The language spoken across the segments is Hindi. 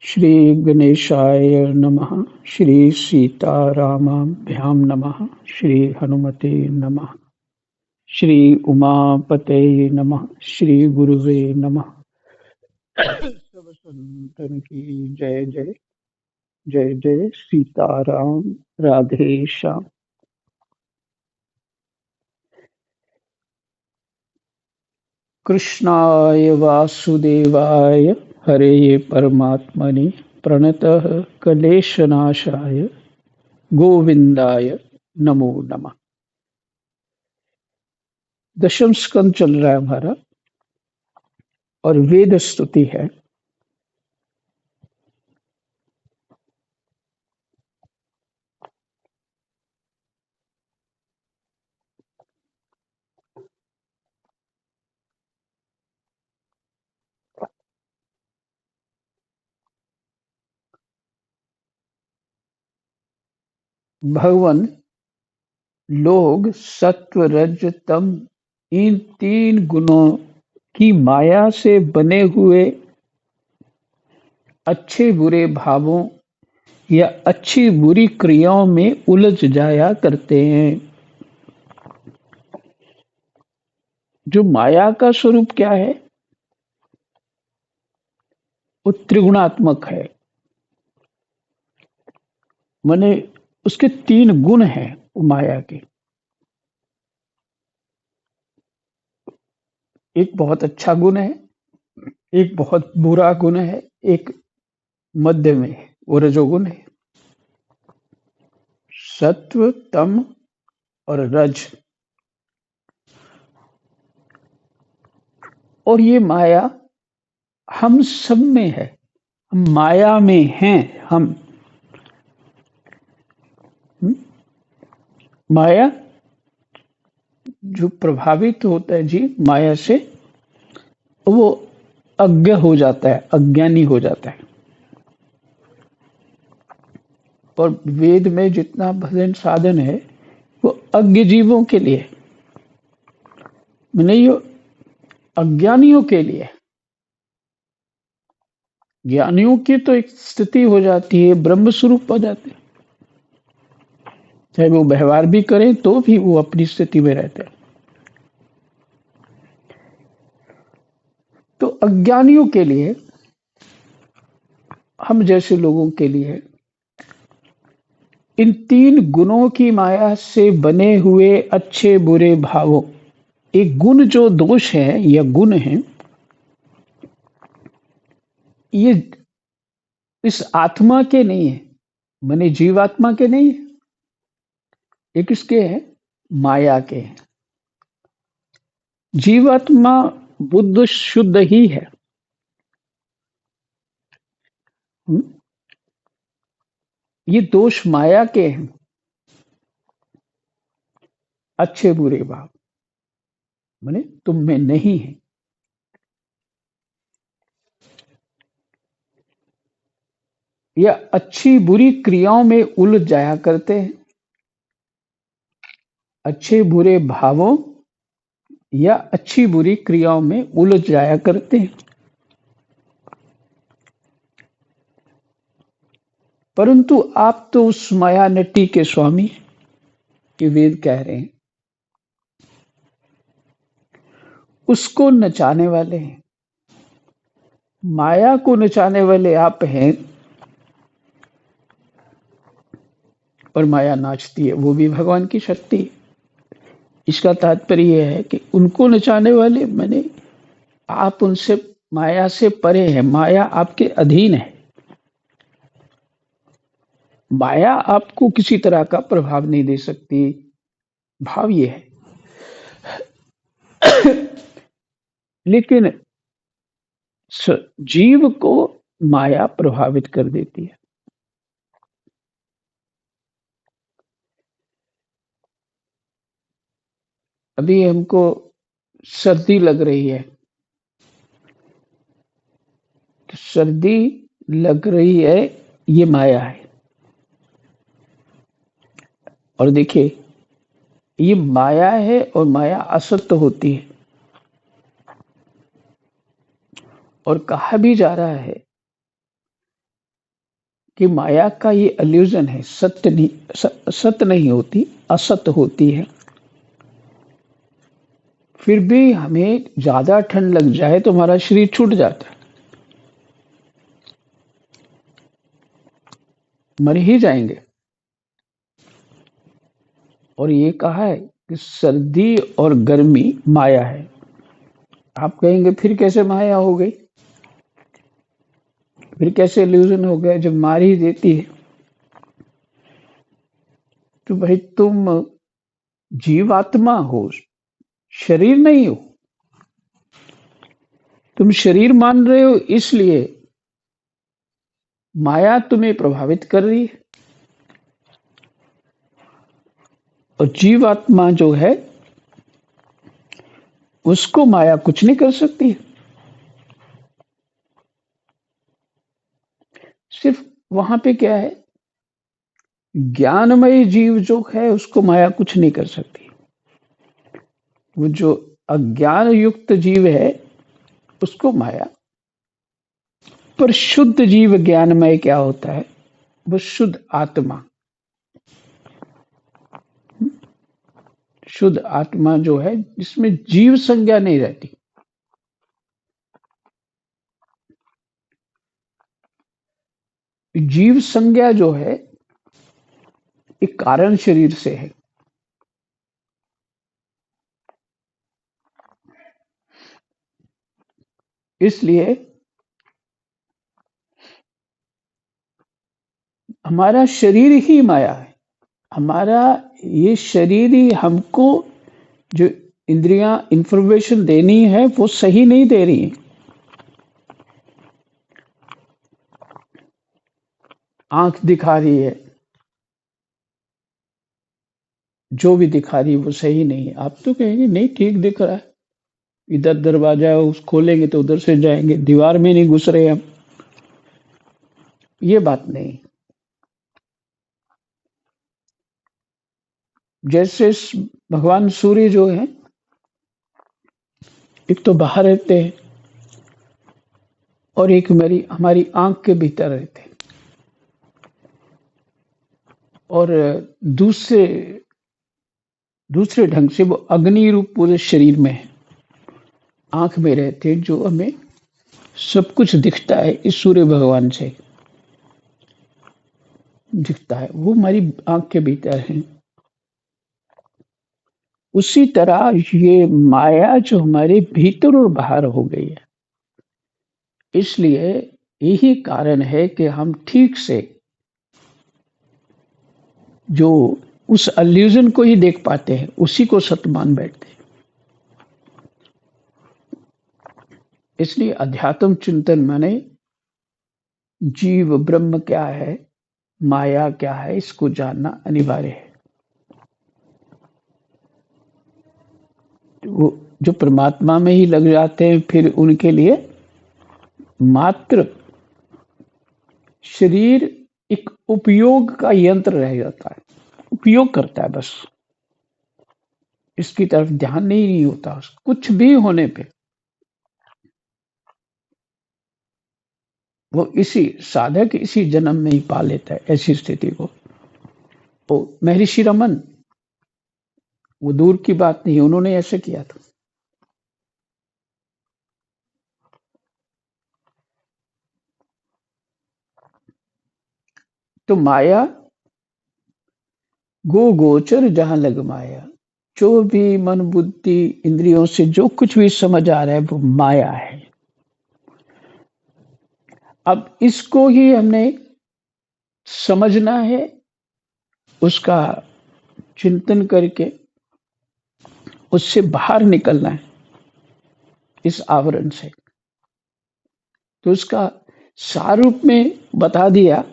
श्री गणेशाय नमः। श्री सीतारामाभ्यां नमः। श्री हनुमते नमः। श्री उमापतये नमः। श्री गुरुवे नमः। सब संतन की जय जय। जय जय सीताराम। राधे श्याम। कृष्णाय वासुदेवाय हरे परमात्मने प्रणतः क्लेशनाशाय गोविंदाय नमो नमः। दशम स्कंद चल रहा है हमारा और वेद स्तुति है। भगवान लोग सत्व रज तम इन तीन गुणों की माया से बने हुए अच्छे बुरे भावों या अच्छी बुरी क्रियाओं में उलझ जाया करते हैं। जो माया का स्वरूप क्या है? वो त्रिगुणात्मक है। माने उसके तीन गुण हैं माया के। एक बहुत अच्छा गुण है, एक बहुत बुरा गुण है, एक मध्य में है, वो रजोगुण है। सत्व, तम और रज। और ये माया हम सब में है। हम माया में हैं। हम माया जो प्रभावित होता है जी माया से, वो अज्ञ हो जाता है, अज्ञानी हो जाता है। और वेद में जितना भजन साधन है वो अज्ञ जीवों के लिए, नहीं ये अज्ञानियों के लिए। ज्ञानियों की तो एक स्थिति हो जाती है, ब्रह्म स्वरूप हो जाते हैं। चाहे वो व्यवहार भी करें तो भी वो अपनी स्थिति में रहते हैं। तो अज्ञानियों के लिए, हम जैसे लोगों के लिए, इन तीन गुणों की माया से बने हुए अच्छे बुरे भावों, एक गुण जो दोष है या गुण है, ये इस आत्मा के नहीं है, माने जीवात्मा के नहीं है। ये किसके हैं? माया के हैं। जीवात्मा बुद्ध शुद्ध ही है। ये दोष माया के हैं, अच्छे बुरे भाव, माने तुम में नहीं है। या अच्छी बुरी क्रियाओं में उलझ जाया करते हैं, अच्छे बुरे भावों या अच्छी बुरी क्रियाओं में उलझ जाया करते हैं। परंतु आप तो उस माया नटी के स्वामी, ये वेद कह रहे हैं, उसको नचाने वाले हैं। माया को नचाने वाले आप हैं और माया नाचती है, वो भी भगवान की शक्ति है। इसका तात्पर्य यह है कि उनको नचाने वाले माने आप उनसे, माया से परे है, माया आपके अधीन है। माया आपको किसी तरह का प्रभाव नहीं दे सकती। भाव ये है। लेकिन जीव को माया प्रभावित कर देती है। अभी हमको सर्दी लग रही है, तो सर्दी लग रही है, ये माया है। और देखिए, ये माया है और माया असत होती है। और कहा भी जा रहा है कि माया का ये इल्यूजन है, सत्य नहीं होती, असत्य होती है। फिर भी हमें ज्यादा ठंड लग जाए तो हमारा शरीर छूट जाता है, मर ही जाएंगे। और ये कहा है कि सर्दी और गर्मी माया है। आप कहेंगे फिर कैसे माया हो गई, फिर कैसे इल्यूजन हो गया, जब मार ही देती है। तो भाई तुम जीवात्मा हो, शरीर नहीं हो। तुम शरीर मान रहे हो, इसलिए माया तुम्हें प्रभावित कर रही है। और जीवात्मा जो है उसको माया कुछ नहीं कर सकती। सिर्फ वहां पे क्या है, ज्ञानमय जीव जो है उसको माया कुछ नहीं कर सकती। वो जो अज्ञान युक्त जीव है उसको माया। पर शुद्ध जीव ज्ञानमय क्या होता है, वो शुद्ध आत्मा। शुद्ध आत्मा जो है जिसमें जीव संज्ञा नहीं रहती। जीव संज्ञा जो है एक कारण शरीर से है। इसलिए हमारा शरीर ही माया है। हमारा ये शरीर ही हमको जो इंद्रियां इंफॉर्मेशन देनी है वो सही नहीं दे रही है। आंख दिखा रही है, जो भी दिखा रही है वो सही नहीं है। आप तो कहेंगे नहीं ठीक दिख रहा है, इधर दरवाजा है उस खोलेंगे तो उधर से जाएंगे, दीवार में नहीं घुस रहे हम। ये बात नहीं। जैसे भगवान सूर्य जो है, एक तो बाहर रहते हैं और एक हमारी आंख के भीतर रहते हैं। और दूसरे दूसरे ढंग से वो अग्नि रूप पूरे शरीर में है, आंख में रहते हैं, जो हमें सब कुछ दिखता है इस सूर्य भगवान से दिखता है, वो हमारी आंख के भीतर है। उसी तरह ये माया जो हमारे भीतर और बाहर हो गई है। इसलिए यही कारण है कि हम ठीक से जो उस इल्यूजन को ही देख पाते हैं, उसी को सत्य मान बैठते हैं। इसलिए अध्यात्म चिंतन माने जीव ब्रह्म क्या है, माया क्या है, इसको जानना अनिवार्य है। वो जो परमात्मा में ही लग जाते हैं, फिर उनके लिए मात्र शरीर एक उपयोग का यंत्र रह जाता है, उपयोग करता है बस। इसकी तरफ ध्यान नहीं होता कुछ भी होने पे। वो इसी साधक इसी जन्म में ही पा लेता है ऐसी स्थिति को। तो महर्षि रमन, वो दूर की बात नहीं, उन्होंने ऐसे किया था। तो माया गो गोचर जहां लग माया, जो भी मन बुद्धि इंद्रियों से जो कुछ भी समझ आ रहा है वो माया है। अब इसको ही हमने समझना है, उसका चिंतन करके उससे बाहर निकलना है इस आवरण से। तो उसका सारूप में बता दिया।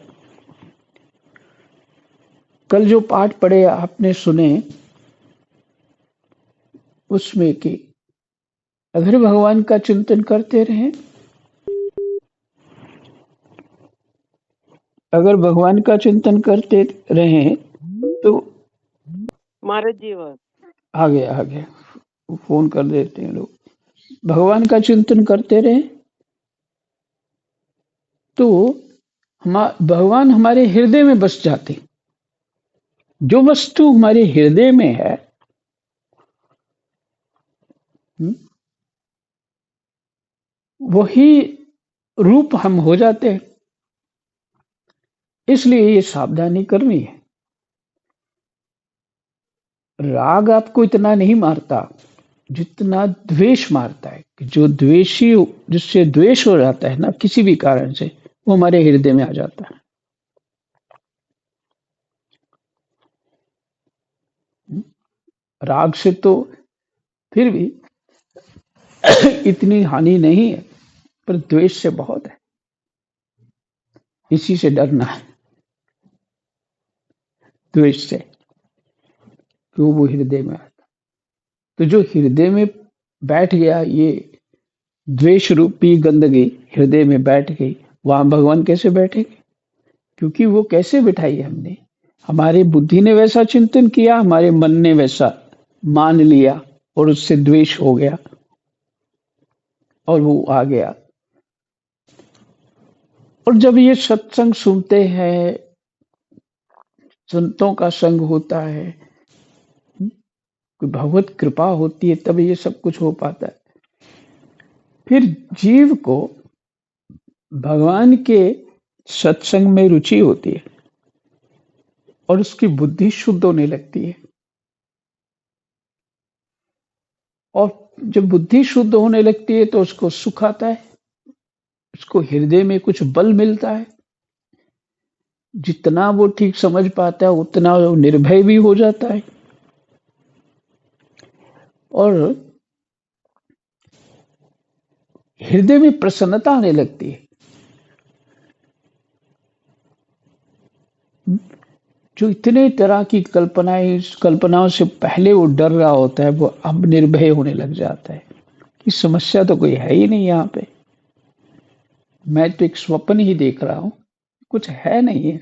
कल जो पाठ पढ़े आपने सुने, उसमें कि अगर भगवान का चिंतन करते रहें, अगर भगवान का चिंतन करते रहें तो महाराज जी बात आगे फोन कर देते हैं लोग। भगवान का चिंतन करते रहें तो भगवान हमारे हृदय में बस जाते। जो वस्तु हमारे हृदय में है, वही रूप हम हो जाते हैं। इसलिए ये सावधानी करनी है। राग आपको इतना नहीं मारता जितना द्वेष मारता है। कि जो द्वेषी, जिससे द्वेष हो जाता है ना किसी भी कारण से, वो हमारे हृदय में आ जाता है। राग से तो फिर भी इतनी हानि नहीं है, पर द्वेष से बहुत है। इसी से डरना है, द्वेष से, क्यों वो हृदय में आता। तो जो हृदय में बैठ गया, ये द्वेष रूपी गंदगी हृदय में बैठ गई, वहां भगवान कैसे बैठेंगे? क्योंकि वो कैसे बिठाई हमने, हमारी बुद्धि ने वैसा चिंतन किया, हमारे मन ने वैसा मान लिया और उससे द्वेष हो गया और वो आ गया। और जब ये सत्संग सुनते हैं, संतों का संग होता है, कोई भगवत कृपा होती है, तब ये सब कुछ हो पाता है। फिर जीव को भगवान के सत्संग में रुचि होती है और उसकी बुद्धि शुद्ध होने लगती है। और जब बुद्धि शुद्ध होने लगती है तो उसको सुख आता है, उसको हृदय में कुछ बल मिलता है। जितना वो ठीक समझ पाता है उतना वो निर्भय भी हो जाता है और हृदय में प्रसन्नता आने लगती है। जो इतने तरह की कल्पनाओं से पहले वो डर रहा होता है, वो अब निर्भय होने लग जाता है कि समस्या तो कोई है ही नहीं यहाँ पे, मैं तो एक स्वप्न ही देख रहा हूँ, कुछ है नहीं है।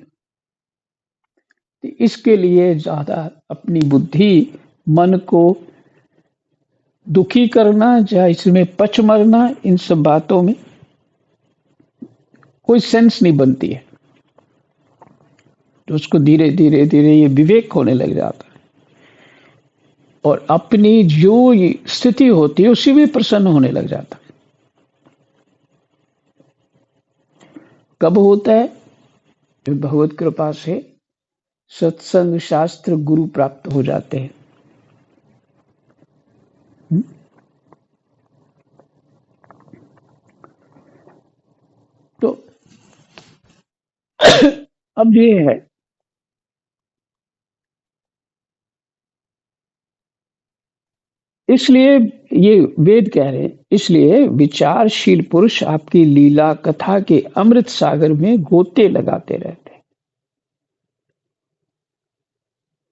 तो इसके लिए ज्यादा अपनी बुद्धि, मन को दुखी करना या इसमें पच मरना, इन सब बातों में कोई सेंस नहीं बनती है। तो उसको धीरे धीरे धीरे ये विवेक होने लग जाता है और अपनी जो स्थिति होती है उसी में प्रसन्न होने लग जाता है। कब होता है? भगवत कृपा से सत्संग, शास्त्र, गुरु प्राप्त हो जाते हैं। तो अब ये है, इसलिए ये वेद कह रहे हैं, इसलिए विचारशील पुरुष आपकी लीला कथा के अमृत सागर में गोते लगाते रहते हैं,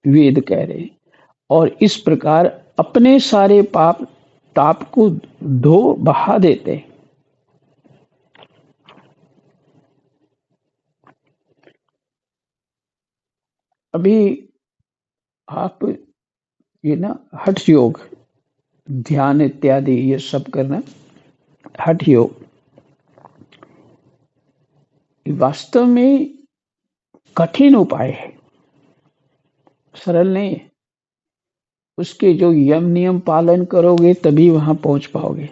वेद कह रहे हैं। और इस प्रकार अपने सारे पाप ताप को धो बहा देते हैं। अभी आप ये ना हठ योग, ध्यान इत्यादि ये सब करना, हठ योग वास्तव में कठिन उपाय है, सरल नहीं है। उसके जो यम नियम पालन करोगे तभी वहां पहुंच पाओगे।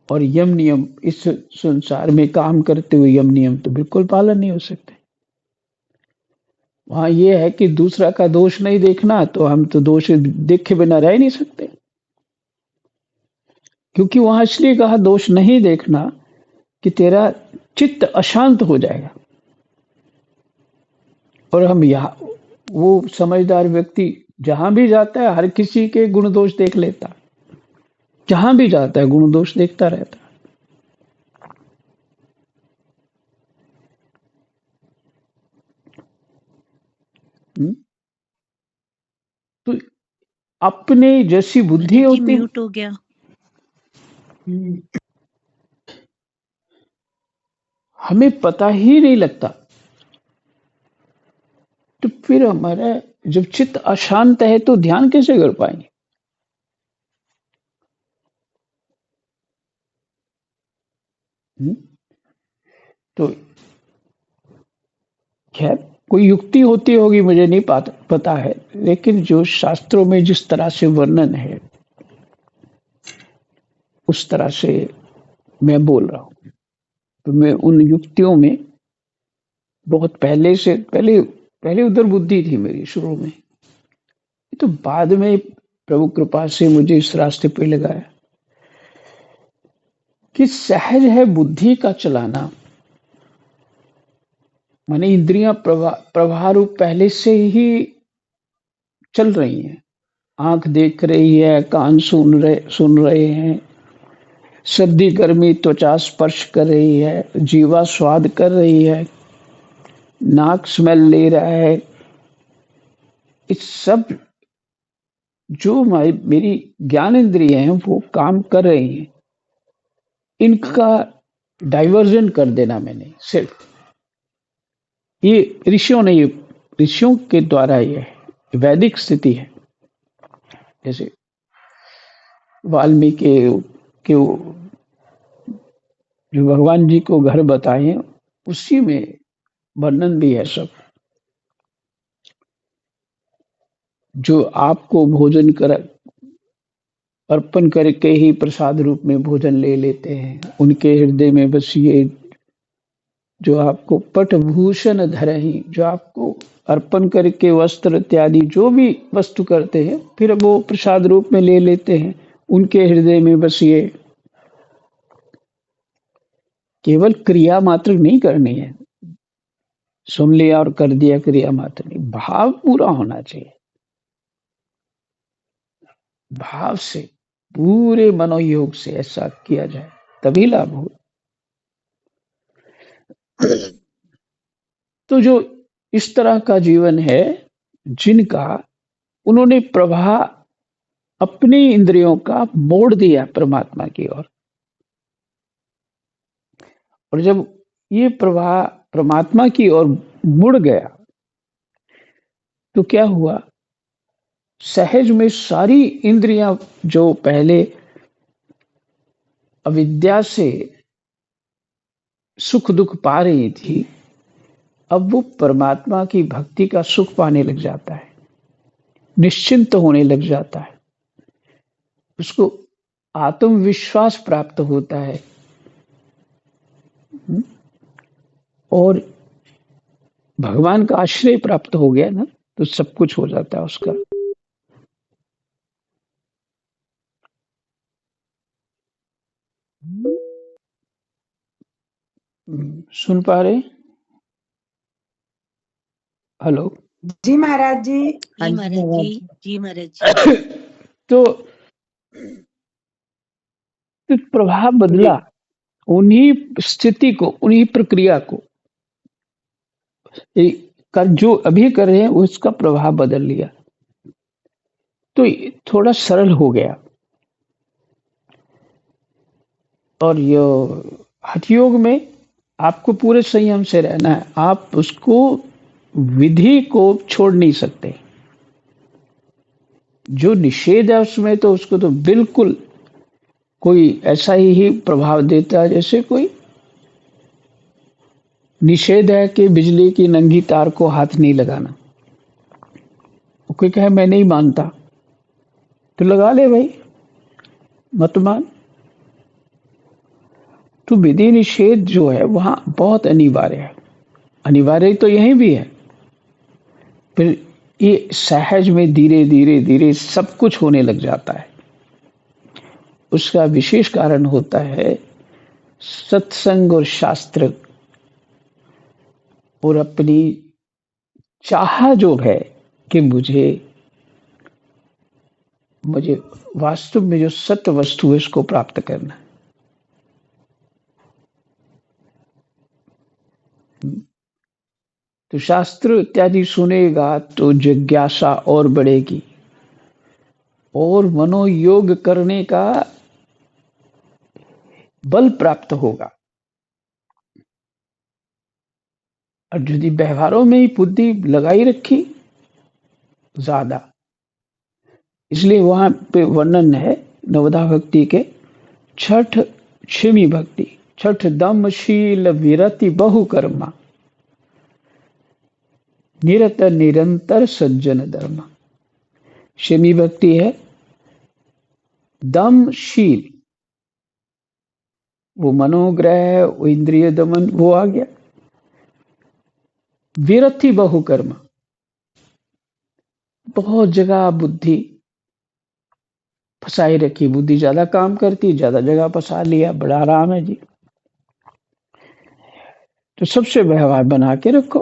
और यम नियम इस संसार में काम करते हुए यम नियम तो बिल्कुल पालन नहीं हो सकते। वहां ये है कि दूसरा का दोष नहीं देखना, तो हम तो दोष देखे बिना रह नहीं सकते, क्योंकि वहां इसलिए कहा दोष नहीं देखना कि तेरा चित्त अशांत हो जाएगा। और हम यहाँ, वो समझदार व्यक्ति जहां भी जाता है हर किसी के गुण दोष देख लेता है, जहां भी जाता है गुण दोष देखता रहता है। तो अपने जैसी बुद्धि होती, म्यूट हो गया। हमें पता ही नहीं लगता। तो फिर हमारा जब चित्त अशांत है तो ध्यान कैसे कर पाएंगे? तो खैर कोई युक्ति होती होगी, मुझे नहीं पता है, लेकिन जो शास्त्रों में जिस तरह से वर्णन है उस तरह से मैं बोल रहा हूँ। तो मैं उन युक्तियों में बहुत पहले उधर बुद्धि थी मेरी शुरू में, तो बाद में प्रभु कृपा से मुझे इस रास्ते पे लगाया कि सहज है बुद्धि का चलाना, माने इंद्रियां प्रवाह रूप पहले से ही चल रही हैं। आंख देख रही है, कान सुन रहे हैं, सर्दी गर्मी त्वचा स्पर्श कर रही है, जीवा स्वाद कर रही है, नाक स्मेल ले रहा है। इस सब जो मेरी ज्ञान इंद्रिय हैं वो काम कर रही हैं, इनका डाइवर्जन कर देना मैंने सिर्फ, ये ऋषियों के द्वारा ये वैदिक स्थिति है। जैसे वाल्मीकि के जो भगवान जी को घर बताए हैं उसी में वर्णन भी है सब। जो आपको भोजन कर अर्पण करके ही प्रसाद रूप में भोजन ले लेते हैं, उनके हृदय में बस ये जो आपको पटभूषण धरहि, जो आपको अर्पण करके वस्त्र इत्यादि जो भी वस्तु करते हैं फिर वो प्रसाद रूप में ले लेते हैं, उनके हृदय में बस ये केवल क्रिया मात्र नहीं करनी है, सुन लिया और कर दिया क्रिया मात्र नहीं, भाव पूरा होना चाहिए। भाव से पूरे मनोयोग से ऐसा किया जाए तभी लाभ हो। तो जो इस तरह का जीवन है जिनका उन्होंने प्रवाह अपनी इंद्रियों का मोड़ दिया परमात्मा की ओर, और जब ये प्रवाह परमात्मा की ओर मुड़ गया तो क्या हुआ, सहज में सारी इंद्रियां जो पहले अविद्या से सुख दुख पा रही थी, अब वो परमात्मा की भक्ति का सुख पाने लग जाता है, निश्चिंत होने लग जाता है, उसको आत्मविश्वास प्राप्त होता है और भगवान का आश्रय प्राप्त हो गया ना, तो सब कुछ हो जाता है उसका। सुन पा रहे? हेलो जी महाराज जी। जी महाराज जी, जी महाराज जी। तो प्रभाव बदला, उन्हीं स्थिति को, उन्हीं प्रक्रिया को कर जो अभी कर रहे हैं उसका प्रभाव बदल लिया, तो थोड़ा सरल हो गया। और ये हठ योग में आपको पूरे संयम से रहना है, आप उसको विधि को छोड़ नहीं सकते। जो निषेध है उसमें तो उसको तो बिल्कुल कोई ऐसा ही प्रभाव देता है जैसे कोई निषेध है कि बिजली की नंगी तार को हाथ नहीं लगाना। कोई कहे मैं नहीं मानता, तो लगा ले भाई, मत मान। तो विधि निषेध जो है वहां बहुत अनिवार्य है, अनिवार्य तो यहीं भी है। फिर ये सहज में धीरे धीरे धीरे सब कुछ होने लग जाता है। उसका विशेष कारण होता है सत्संग और शास्त्र, और अपनी चाह जो है कि मुझे वास्तव में जो सत्य वस्तु है इसको प्राप्त करना। तो शास्त्र इत्यादि सुनेगा तो जिज्ञासा और बढ़ेगी और मनोयोग करने का बल प्राप्त होगा। और यदि व्यवहारों में ही बुद्धि लगाई रखी ज्यादा, इसलिए वहां पे वर्णन है नवधा भक्ति के छठ छेमी भक्ति, छठ दमशील विरति बहु कर्मा, निरत निरंतर सज्जन धर्मा। शमी भक्ति है दमशील, वो मनोग्रह, वो इंद्रिय दमन, वो आ गया। विरति बहु कर्म, बहुत जगह बुद्धि फंसाई रखी, बुद्धि ज्यादा काम करती, ज्यादा जगह फंसा लिया, बड़ा आराम है जी। तो सबसे व्यवहार बना के रखो।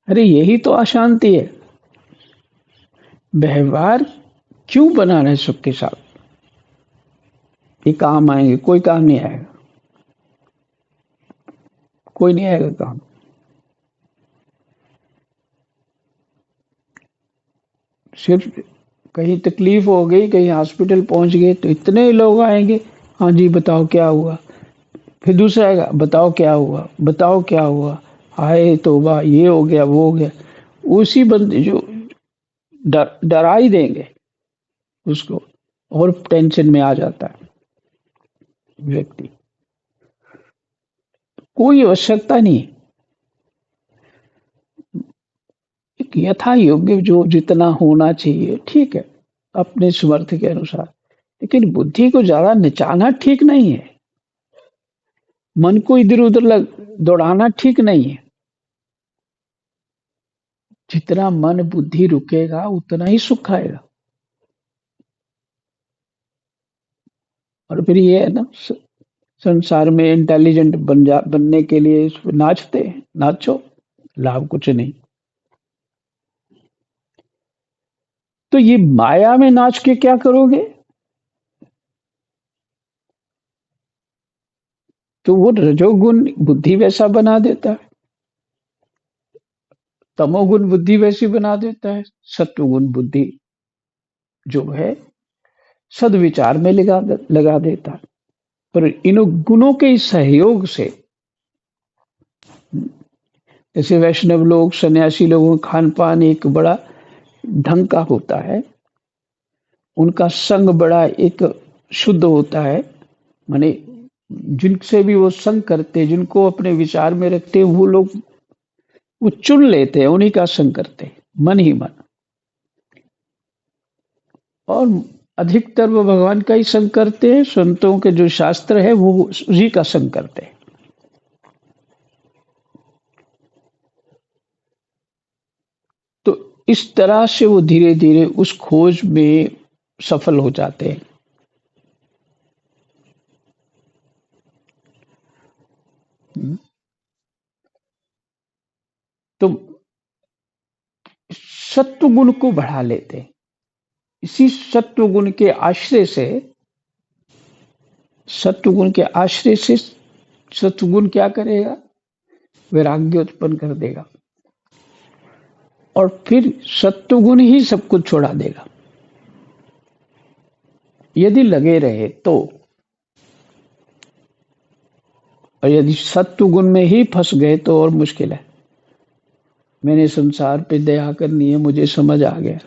अरे यही तो अशांति है। व्यवहार क्यों बना रहे सबके साथ? ये काम आएंगे, कोई काम नहीं आएगा, कोई नहीं आएगा काम। सिर्फ कहीं तकलीफ हो गई, कहीं हॉस्पिटल पहुंच गए तो इतने लोग आएंगे, हाँ जी बताओ क्या हुआ। फिर दूसरा आएगा, बताओ क्या हुआ, बताओ क्या हुआ, हाय तौबा, ये हो गया वो हो गया। उसी बंदे जो डरा ही देंगे उसको, और टेंशन में आ जाता है व्यक्ति। कोई आवश्यकता नहीं, एक यथा योग्य जो जितना होना चाहिए ठीक है अपने समर्थ के अनुसार, लेकिन बुद्धि को ज्यादा नचाना ठीक नहीं है, मन को इधर उधर दौड़ाना ठीक नहीं है। जितना मन बुद्धि रुकेगा उतना ही सुख आएगा। और फिर ये है ना, संसार में इंटेलिजेंट बनने के लिए नाचते हैं, नाचो, लाभ कुछ नहीं। तो ये माया में नाच के क्या करोगे? तो वो रजोगुण बुद्धि वैसा बना देता है, तमोगुण बुद्धि वैसी बना देता है, सत्वगुण बुद्धि जो है सदविचार में लगा देता है। पर इन गुणों के सहयोग से, जैसे वैष्णव लोग, सन्यासी लोगों का खान पान एक बड़ा ढंग का होता है, उनका संग बड़ा एक शुद्ध होता है, माने जिनसे भी वो संग करते, जिनको अपने विचार में रखते, वो लोग वो चुन लेते हैं, उन्हीं का संग करते, मन ही मन। और अधिकतर वो भगवान का ही संग करते हैं, संतों के जो शास्त्र है वो उसी का संग करते हैं। तो इस तरह से वो धीरे धीरे उस खोज में सफल हो जाते हैं। तो सत्व गुण को बढ़ा लेते हैं। इसी सत्व गुण के आश्रय से, सत्वगुण के आश्रय से सत्वगुण क्या करेगा? वैराग्य उत्पन्न कर देगा, और फिर सत्वगुण ही सब कुछ छोड़ा देगा यदि लगे रहे तो। और यदि सत्वगुण में ही फंस गए तो और मुश्किल है। मैंने संसार पे दया करनी है, मुझे समझ आ गया।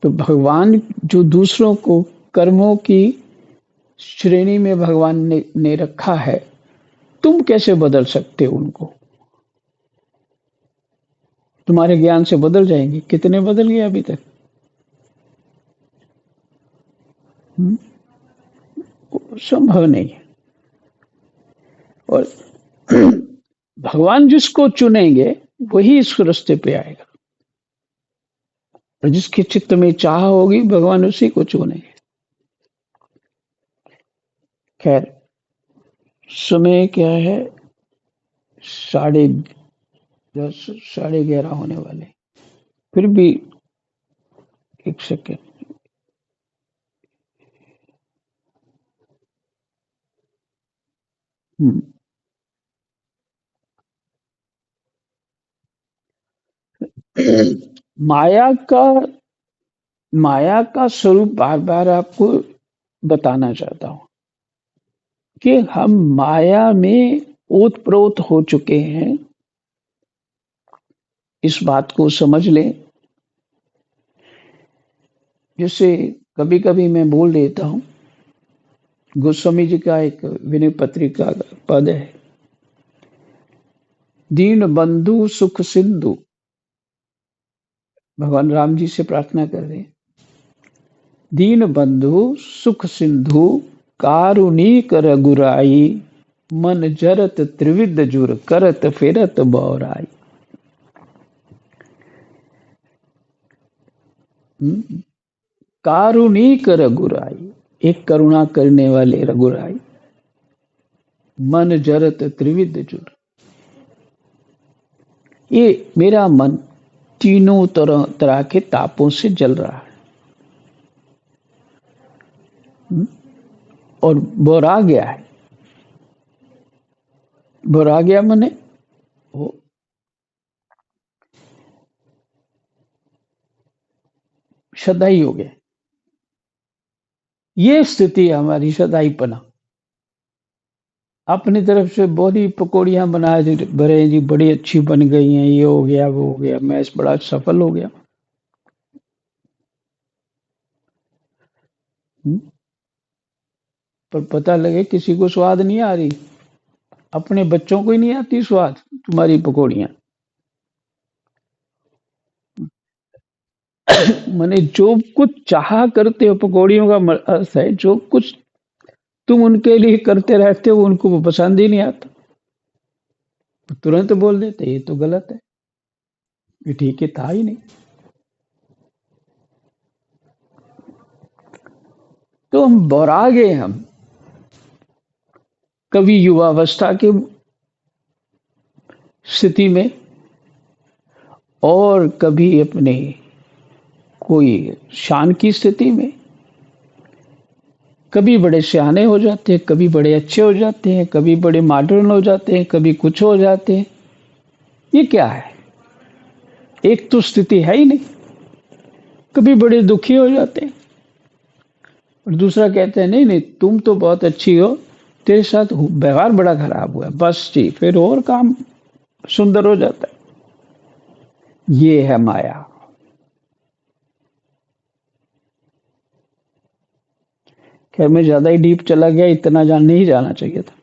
तो भगवान जो दूसरों को कर्मों की श्रेणी में भगवान ने रखा है, तुम कैसे बदल सकते हो उनको? तुम्हारे ज्ञान से बदल जाएंगे? कितने बदल गए अभी तक? संभव नहीं है। और भगवान जिसको चुनेंगे वही इस रास्ते पे आएगा, और जिसके चित्त में चाह होगी भगवान उसी को चुनेंगे। खैर, समय क्या है? 10:30 11:30 होने वाले। फिर भी एक सेकेंड, माया का स्वरूप बार बार आपको बताना चाहता हूं कि हम माया में ओतप्रोत हो चुके हैं। इस बात को समझ लें। जैसे कभी कभी मैं बोल देता हूँ। गोस्वामी जी का एक विनय पत्रिका का पद है, दीन बंधु सुख सिंधु। भगवान राम जी से प्रार्थना कर रहे हैं, दीन बंधु सुख सिंधु कारुणिक रघुराई, मन जरत त्रिविध जुर करत फिरत बौराई। कारुणिक रघुराई, एक करुणा करने वाले रघुराई, मन जरत त्रिविध जुर। ये मेरा मन तीनों तरह के तापों से जल रहा है और बोरा गया है। बोरा गया मने वो सदाई हो गया। ये स्थिति है हमारी, सदाईपना। अपनी तरफ से बहुत ही पकौड़ियां बना भरे जी, बड़ी अच्छी बन गई हैं, ये हो गया वो हो गया, मैं बड़ा सफल हो गया। पर पता लगे किसी को स्वाद नहीं आ रही, अपने बच्चों को ही नहीं आती स्वाद तुम्हारी पकौड़ियां। मैंने जो कुछ चाहा करते हो, पकौड़ियों का अर्थ है जो कुछ तुम उनके लिए करते रहते हो उनको वो पसंद ही नहीं आता, तो तुरंत बोल देते ये तो गलत है, ये ठीक है था ही नहीं। तो हम बौरा गए, हम कभी युवावस्था की स्थिति में और कभी अपने कोई शान की स्थिति में, कभी बड़े सियाने हो जाते हैं, कभी बड़े अच्छे हो जाते हैं, कभी बड़े मॉडर्न हो जाते हैं, कभी कुछ हो जाते हैं। ये क्या है? एक तो स्थिति है ही नहीं। कभी बड़े दुखी हो जाते हैं और दूसरा कहते हैं नहीं नहीं तुम तो बहुत अच्छी हो, तेरे साथ व्यवहार बड़ा खराब हुआ, बस जी, फिर और काम सुंदर हो जाता है। ये है माया। खैर मैं ज्यादा ही डीप चला गया, इतना नहीं जाना चाहिए था।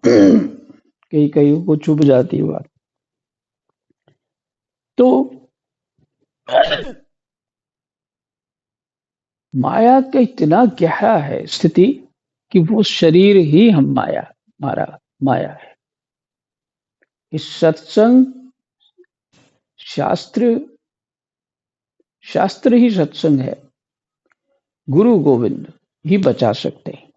कहीं कहीं को चुभ जाती है बात। तो माया का इतना गहरा है स्थिति कि वो शरीर ही हम माया है। इस सत्संग शास्त्र ही सत्संग है, गुरु गोविंद ही बचा सकते हैं।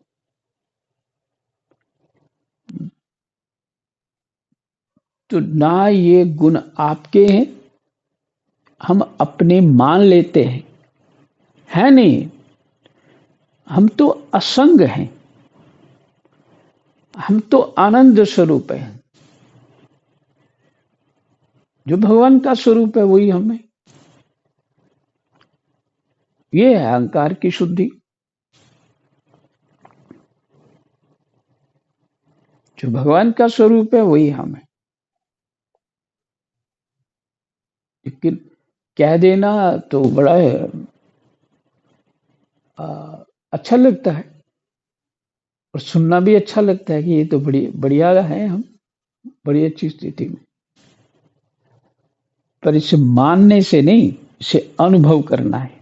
तो ना ये गुण आपके हैं, हम अपने मान लेते हैं, है नहीं। हम तो असंग हैं, हम तो आनंद स्वरूप हैं। जो भगवान का स्वरूप है वही हम है। ये है अहंकार की शुद्धि। जो भगवान का स्वरूप है वही हम है। लेकिन कह देना तो बड़ा अच्छा लगता है और सुनना भी अच्छा लगता है कि ये तो बढ़िया है, हम बड़ी अच्छी स्थिति में। पर इसे मानने से नहीं, इसे अनुभव करना है।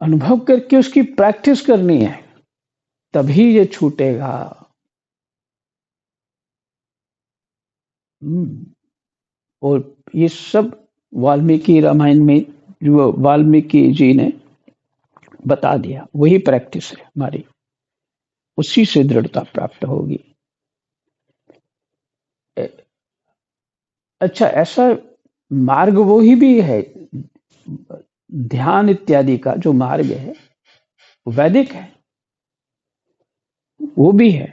अनुभव करके उसकी प्रैक्टिस करनी है, तभी ये छूटेगा। और ये सब वाल्मीकि रामायण में जो वाल्मीकि जी ने बता दिया, वही प्रैक्टिस है हमारी, उसी से दृढ़ता प्राप्त होगी। अच्छा, ऐसा मार्ग वो ही भी है, ध्यान इत्यादि का जो मार्ग है वैदिक है, वो भी है,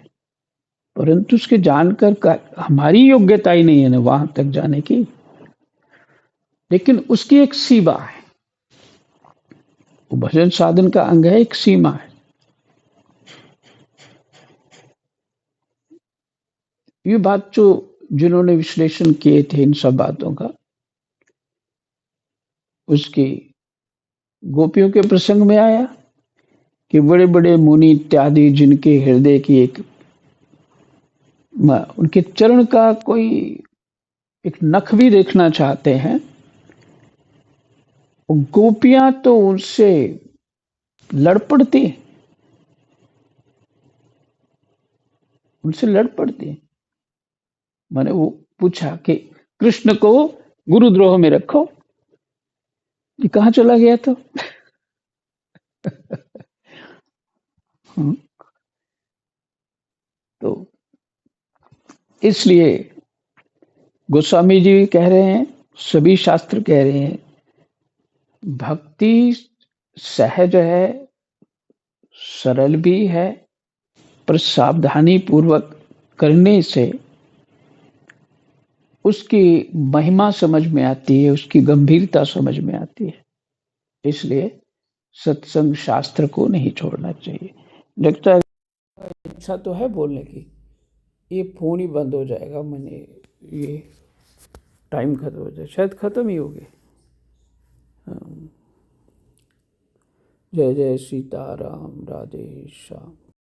परंतु उसके जानकर हमारी योग्यता ही नहीं है ना वहां तक जाने की। लेकिन उसकी एक सीमा है, वो भजन साधन का अंग है, एक सीमा है। ये बात जो जिन्होंने विश्लेषण किए थे इन सब बातों का, उसकी गोपियों के प्रसंग में आया कि बड़े बड़े मुनि इत्यादि जिनके हृदय की उनके चरण का कोई एक नख भी देखना चाहते हैं, गोपियां तो उनसे लड़ पड़ती, उनसे लड़ पड़ती। मैंने वो पूछा कि कृष्ण को गुरुद्रोह में रखो, ये कहाँ चला गया तो तो इसलिए गोस्वामी जी कह रहे हैं, सभी शास्त्र कह रहे हैं, भक्ति सहज है, सरल भी है, पर सावधानी पूर्वक करने से उसकी महिमा समझ में आती है, उसकी गंभीरता समझ में आती है। इसलिए सत्संग शास्त्र को नहीं छोड़ना चाहिए। लगता है इच्छा तो है बोलने की, ये फोन ही बंद हो जाएगा, मैंने ये टाइम खत्म हो जाए, शायद खत्म ही हो गए। जय जय सीताराम, राधे श्याम।